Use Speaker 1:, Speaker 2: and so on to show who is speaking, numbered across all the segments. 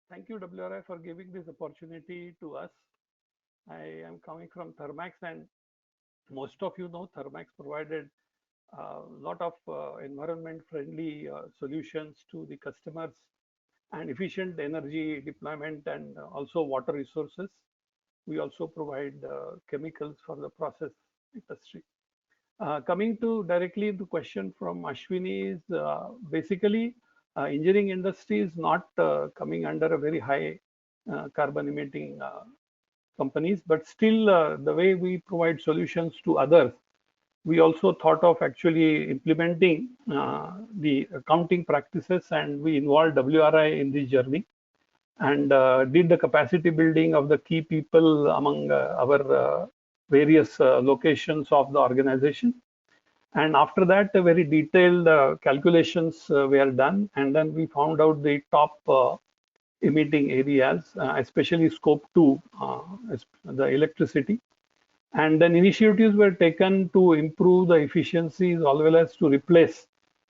Speaker 1: Thank you, WRI, for giving this opportunity to us. I am coming from Thermax, and most of you know Thermax provided a lot of environment-friendly solutions to the customers and efficient energy deployment and also water resources. We also provide chemicals for the process industry. Coming to directly into question from Ashwini is basically engineering industry is not coming under a very high carbon emitting companies, but still the way we provide solutions to others, we also thought of actually implementing the accounting practices, and we involved WRI in this journey and did the capacity building of the key people among our various locations of the organization. And after that, very detailed calculations were done, and then we found out the top emitting areas, especially scope 2, the electricity. And then initiatives were taken to improve the efficiencies as well as to replace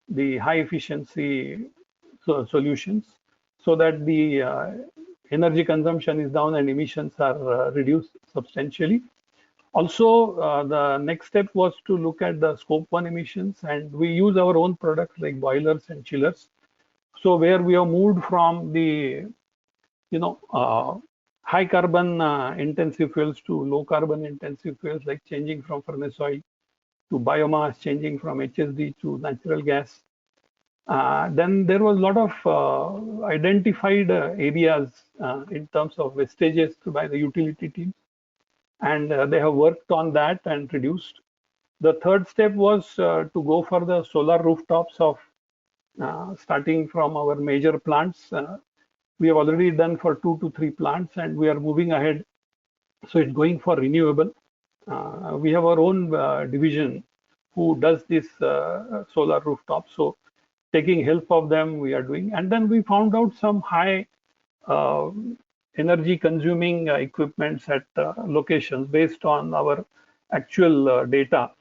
Speaker 1: the high efficiency solutions so that the energy consumption is down and emissions are reduced substantially. Also, the next step was to look at the scope 1 emissions, and we use our own products like boilers and chillers. So where we have moved from the high carbon intensive fuels to low carbon intensive fuels, like changing from furnace oil to biomass, changing from HSD to natural gas. Then there was a lot of identified areas in terms of wastages by the utility team, and they have worked on that and reduced. The third step was to go for the solar rooftops of starting from our major plants. We have already done for 2 to 3 plants, and we are moving ahead. So it's going for renewable. We have our own division who does this solar rooftop. So taking help of them, we are doing. And then we found out some high energy consuming equipments at locations based on our actual data.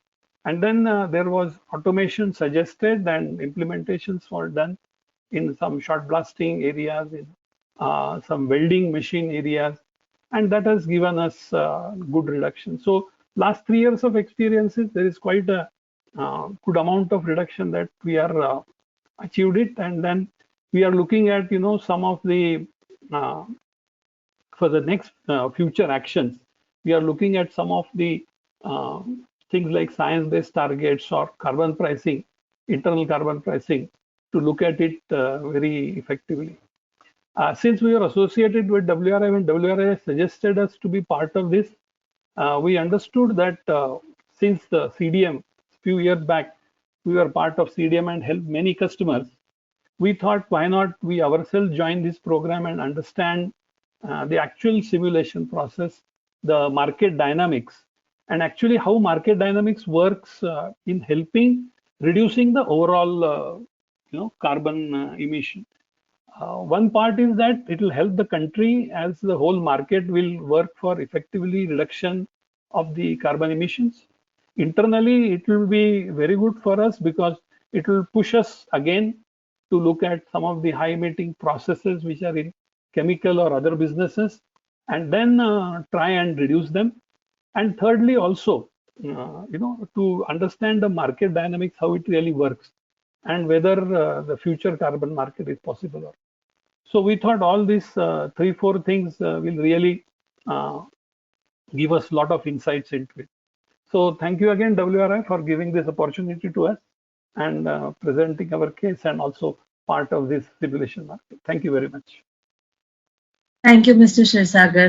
Speaker 1: And then there was automation suggested, and implementations were done in some short blasting areas, in some welding machine areas, and that has given us good reduction. So last 3 years of experiences, there is quite a good amount of reduction that we are achieved it. And then we are looking at some of the for the next future actions, we are looking at some of the things like science-based targets or carbon pricing, internal carbon pricing, to look at it very effectively. Since we are associated with WRI, when WRI suggested us to be part of this, we understood that since the CDM, few years back, we were part of CDM and helped many customers, we thought, why not we ourselves join this program and understand the actual simulation process, the market dynamics, and actually how market dynamics works in helping reducing the overall carbon emission. One part is that it will help the country, as the whole market will work for effectively reduction of the carbon emissions. Internally, it will be very good for us because it will push us again to look at some of the high emitting processes which are in chemical or other businesses, and then try and reduce them. And thirdly, also, to understand the market dynamics, how it really works, and whether the future carbon market is possible or not. So we thought all these 3-4 things will really give us a lot of insights into it. So thank you again, WRI, for giving this opportunity to us and presenting our case and also part of this simulation market. Thank you very much.
Speaker 2: Thank you, Mr. Shirsagar.